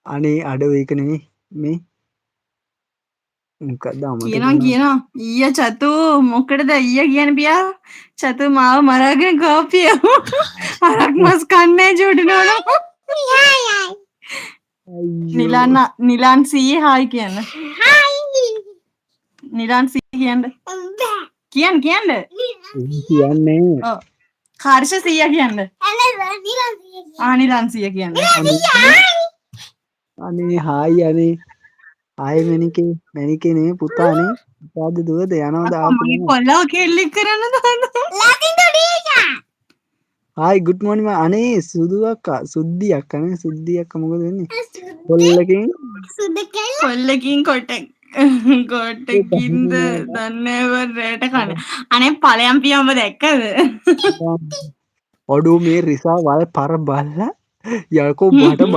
අනේ අඩෝ ඒක නෙමෙයි මේ මොකක්ද අමතක කියනවා ඊය චතු මොකටද ඊය කියන පියා චතු මාව මරාගෙන කාපිය හරක් මස් කන්නේ චූටිනවන නිලාන් සීයේ හායි කියන්න නිලාන් සී කියන්න කියන්න කියන්නේ කාර්ෂ සීය කියන්න ආනිලාන්සිය කියන්න අනේ හායි අනේ ආය මැනිකේ නේ පුතානේ පුතාද දුවද යනවද ආපු මගේ කොල්ලා කෙල්ලෙක් කරන්න දාන්න හායි ගුඩ් මෝර්නිං අනේ සුදු අක්කා සුද්දි අක්කනේ සුද්දි අක්කා මොකද වෙන්නේ කොල්ලකින් කොටකින්ද දන්නේව රේට කන අනේ පලයම් පියම්බ දැක්කද ඔඩු මේ රිසා වල් පර බල්ල යකෝ බට බ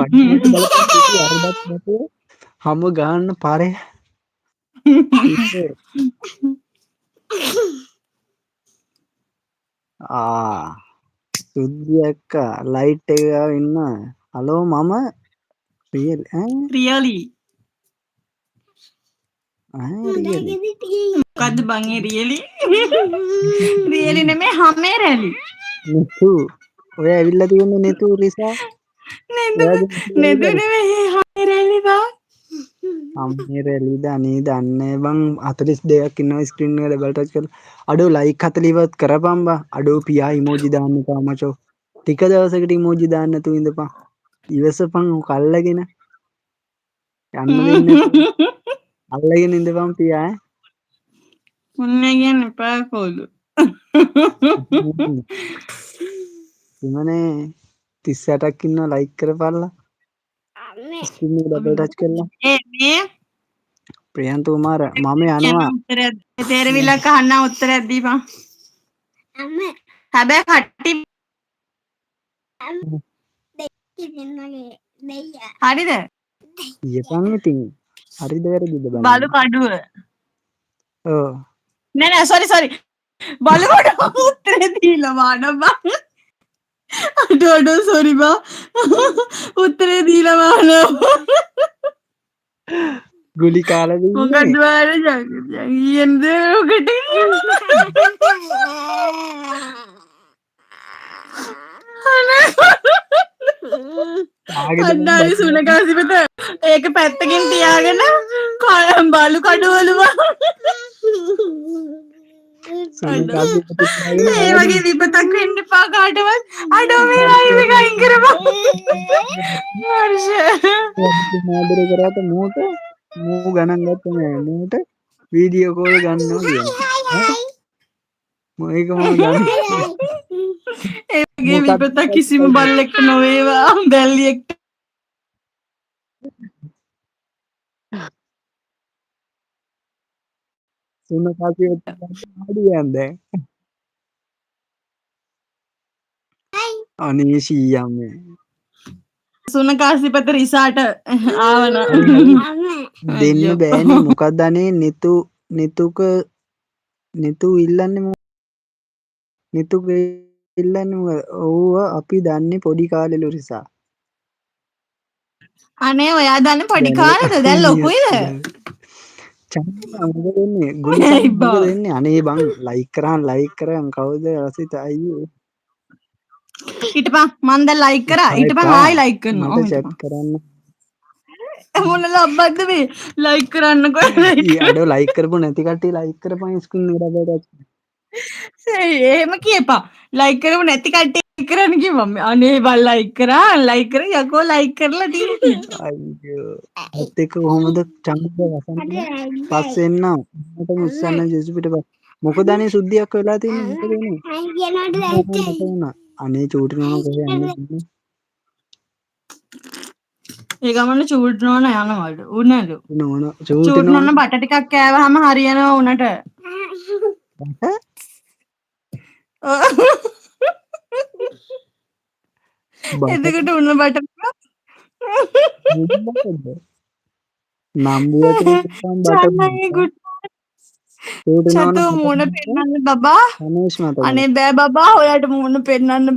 හම ගන්න පාරය සුද්දියක්ක ලයිට් එක ඉන්න හලෝ මම රියලී මොකක්ද බංගේ රියලි රියලි නෙමේ හමේ රැලි නතු ඔය ඇවිල්ල තියන්න නෙතු රිසා නෙද නෙමේ හමේ රැලිවා අම්මේ රැලිද අනේ දන්න බං 42ක් ඉන්නවා ස්ක්‍රීන් එක ඩබල් ටච් කරලා අඩෝ ලයික් 40වත් කරපන් බා අඩෝ පියා ඉමෝජි දාන්න එපා මචෝ ටික දවසකට ඉමෝජි දාන්න නැතුව ඉඳපන් ඉවසපන් කල්ලාගෙන යන්න දෙන්න අල්ලගෙන ඉඳපන් පියා මුන්න කියන්න එපා කොල්ලු ඉමනේ 38ක් ඉන්නවා ලයික් කරපල්ලා ස්ක්‍රීන් එක ඩබල් ටච් කරලා ප්‍රියන්ත කුමාර මම යනවා තේරවිල්ලක් අහන්න උත්තරයක් දීපන් හැබැයි කට්ටි හරිද කියපන් ඉතින් හරිද වැරදිද බලන්න බලු කඩුව ඔව් නෑ සෝරි බලු කඩුව උත්තරේ දීලා මාන බං අඩෝ සෝරි බා උත්තරේ දීලා මාන ගුලි කාලා දෙන්නේ මොකද්ද වාර යන්ද ඔකට අන්නයි සුනකාසිපත ඒක පැත්තකින් තියාගෙන බලු කඩුවලුවා ඒ වගේ විපතක් වෙන්න එපා කාටවත් අඩෝ මේ ලයිව් එක අයින් කරපන් මාදර කරාට මූට මූ ගණන් ගත්ත නෑ මූට වීඩියෝ කෝල් ගන්නවා කියන්නේ මේක මම දන්නේ ඒ වගේ විපතක් කිසිම බල්ලෙක්ට නොවේවා බැල්ලියෙක්ට සුන කාසිය ආඩි යන්නේ අනේ සීයම්මේ සුනකාසිපත රිසාට ආවන දෙන්න බෑනේ මොකක්ද අනේ නිතු ඉල්ලන්නේ නිතුක ඉල්ලන්නේ ඔව්ව අපි දන්නේ පොඩි කාලෙලු රිසා අනේ ඔයා දන්න පොඩි කාලෙද දැන් ලොකුයිද මොකද වෙන්නේ ගුලි මොකද වෙන්නේ අනේ බං ලයික් කරන් කවුද රසිත අයියෝ හිටපන් මන් දැන් ලයික් කරා හිටපන් ආයි ලයික් කරනවා මට chat කරන්න මොන ලබ්බක්ද මේ ලයික් කරන්නකෝ අඩෝ ලයික් කරපු නැති කට්ටිය ලයික් කරපන් ස්ක්‍රීන් එක ඩබල් එහෙම කියපා ලයික් කරපු නැති කට්ටිය කරන්න කිව්වම අනේ බල් ලයික් කරා ලයික් කර යකෝ ලයික් කරලා තියෙන්නේ අයියෝ ඇත්ත එක කොහොමද චන්ද වසන්ත පස්සේ එන්න මට මුස්සන්න ජෙසු පිට මොකද අනේ සුද්ධියක් වෙලා තියෙන්නේ මොකද වෙන්නේ අනේ චූටි නෝනා කොහෙ යන්නේ ඒ ගමන චූටි නෝනා යනවලු උනලු නෝනා චූටි නෝනා බට ටිකක් කෑවහම හරියනවා උනට එතකොට උන බට නම්බුවට චතු මුණ පෙන්නන්න බබා අනේ බෑ බබා ඔයාට මුණ පෙන්නන්න